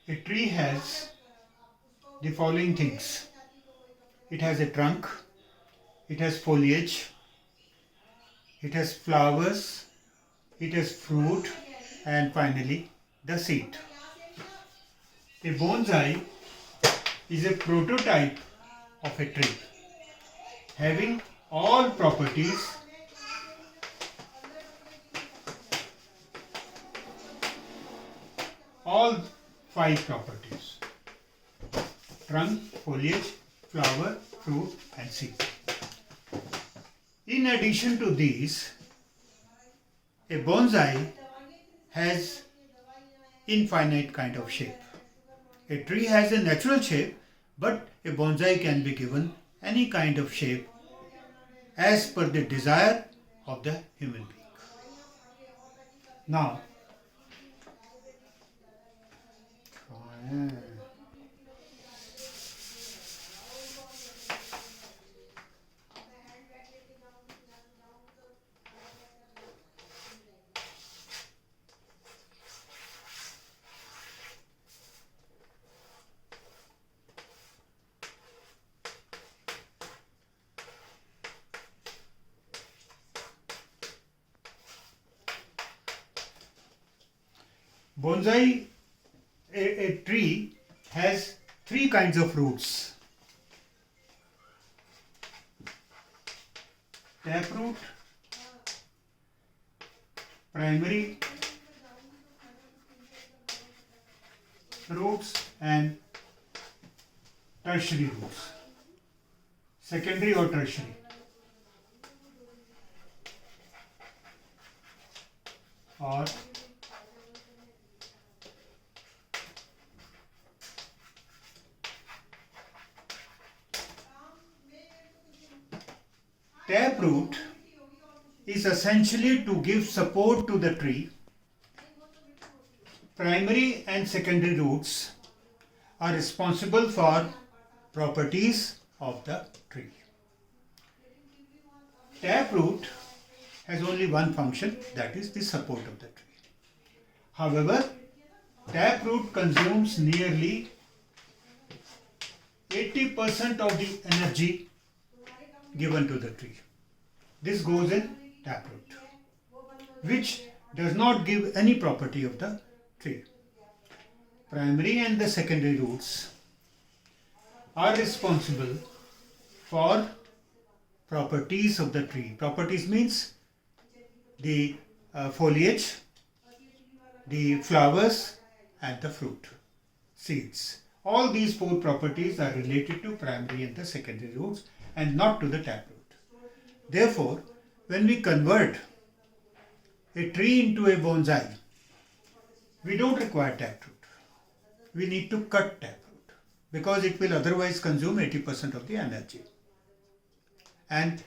A tree has the following things. It has a trunk, it has foliage, it has flowers, it has fruit, and finally the seed. A bonsai is a prototype of a tree having all properties all five properties: trunk, foliage, flower, fruit, and seed. In addition to these, a bonsai has infinite kind of shape. A tree has a natural shape, but a bonsai can be given any kind of shape as per the desire of the human being. Now, bonsai, a tree has three kinds of roots: taproot, primary roots, and tertiary roots, secondary or tertiary. Or taproot is essentially to give support to the tree. Primary and secondary roots are responsible for properties of the tree. Taproot has only one function, that is the support of the tree. However, taproot consumes nearly 80% of the energy given to the tree. This goes in taproot, which does not give any property of the tree. Primary and the secondary roots are responsible for properties of the tree. Properties means the foliage, the flowers, and the fruit, seeds. All these four properties are related to primary and the secondary roots and not to the taproot. Therefore, when we convert a tree into a bonsai, we don't require taproot. We need to cut taproot because it will otherwise consume 80% of the energy. And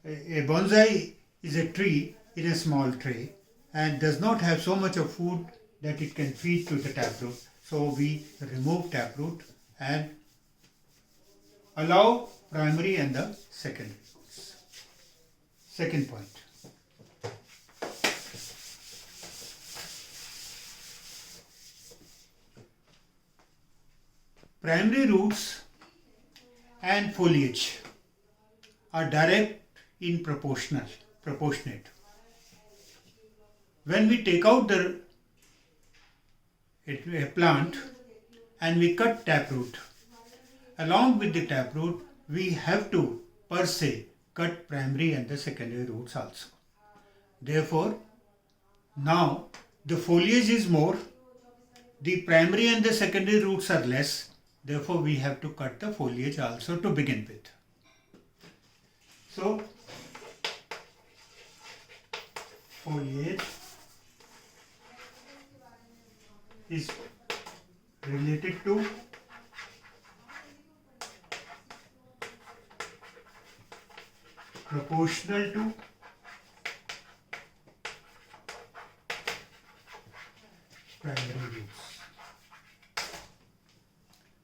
a bonsai is a tree in a small tray and does not have so much of food that it can feed to the taproot. So we remove taproot and allow primary and the secondary roots. Second point. Primary roots and foliage are direct in proportionate. When we take out a plant and we cut taproot, along with the taproot, we have to per se cut primary and the secondary roots also. Therefore, now the foliage is more, the primary and the secondary roots are less. Therefore, we have to cut the foliage also to begin with. So, foliage is related to proportional to primary roots.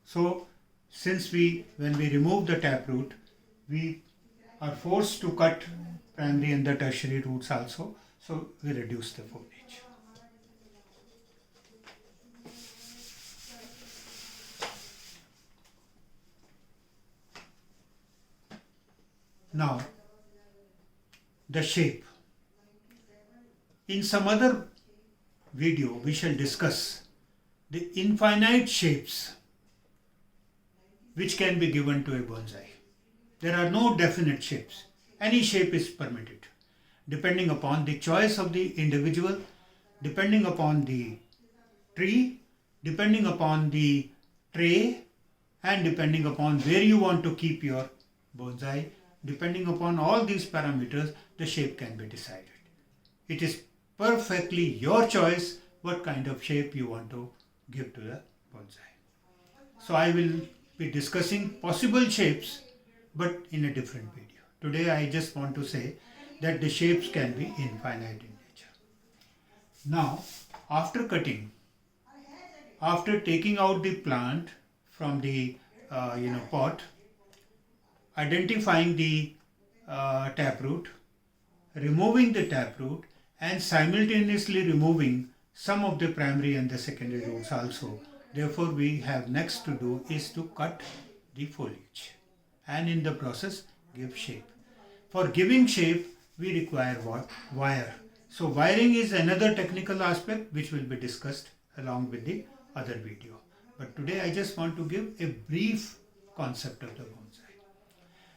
So, since when we remove the taproot, we are forced to cut primary and the tertiary roots also, so we reduce the foliage. Now, the shape. In some other video, we shall discuss the infinite shapes which can be given to a bonsai. There are no definite shapes. Any shape is permitted, depending upon the choice of the individual, depending upon the tree, depending upon the tray, and depending upon where you want to keep your bonsai. Depending upon all these parameters, the shape can be decided. It is perfectly your choice what kind of shape you want to give to the bonsai. So I will be discussing possible shapes, but in a different video. Today I just want to say that the shapes can be infinite in nature. Now, after cutting, after taking out the plant from the pot, identifying the taproot, removing the taproot, and simultaneously removing some of the primary and the secondary roots also. Therefore, we have next to do is to cut the foliage and in the process give shape. For giving shape, we require what? Wire. So wiring is another technical aspect which will be discussed along with the other video. But today I just want to give a brief concept of the bonsai.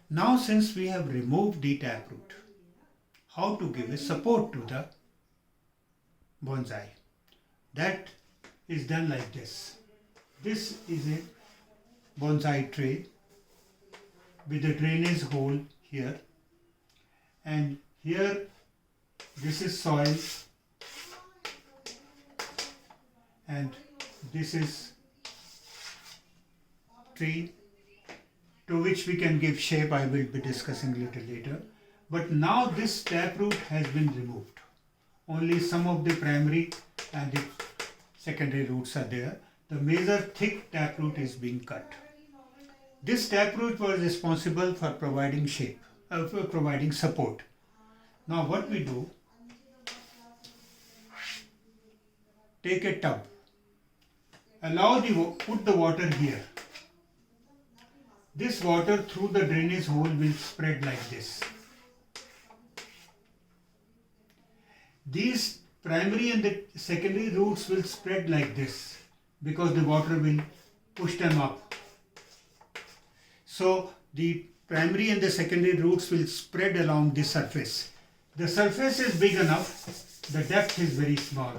Now, since we have removed the taproot, how to give a support to the bonsai? That is done like this. This is a bonsai tray with a drainage hole here, and here this is soil, and this is tree to which we can give shape. I will be discussing little later. But now this taproot has been removed. Only some of the primary and the secondary roots are there. The major thick taproot is being cut. This taproot was responsible for providing shape, for providing support. Now what we do, take a tub, put the water here. This water through the drainage hole will spread like this. These primary and the secondary roots will spread like this because the water will push them up. So the primary and the secondary roots will spread along the surface. The surface is big enough, the depth is very small.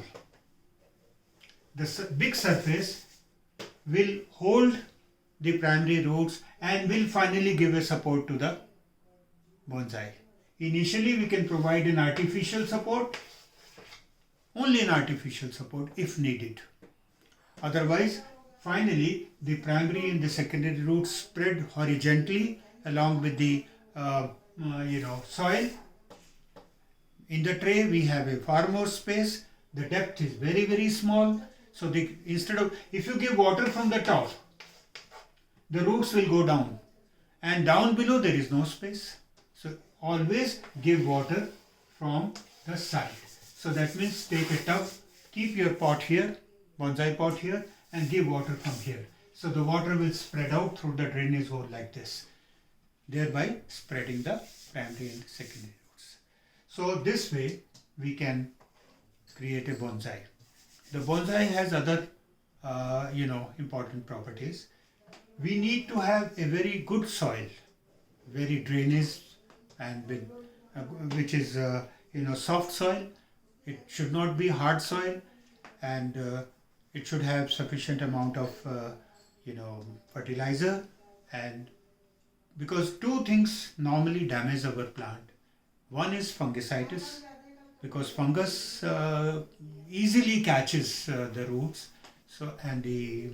The big surface will hold the primary roots and will finally give a support to the bonsai. Initially we can provide an artificial support, only an artificial support if needed. Otherwise, finally the primary and the secondary roots spread horizontally along with the soil. In the tray we have a far more space. The depth is very, very small. So instead of, if you give water from the top, the roots will go down, and down below there is no space. So always give water from the side. So that means take a tub, keep your pot here, bonsai pot here, and give water from here. So the water will spread out through the drainage hole like this, thereby spreading the primary and secondary roots. So this way we can create a bonsai. The bonsai has other important properties. We need to have a very good soil, very drainage, and with, which is soft soil. It should not be hard soil, and it should have sufficient amount of fertilizer. And because two things normally damage our plant. One is fungicitis, because fungus easily catches the roots and the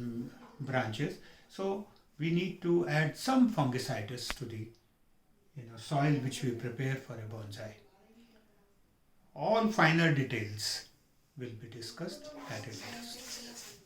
branches. So we need to add some fungicides to the soil which we prepare for a bonsai. All finer details will be discussed at a later stage.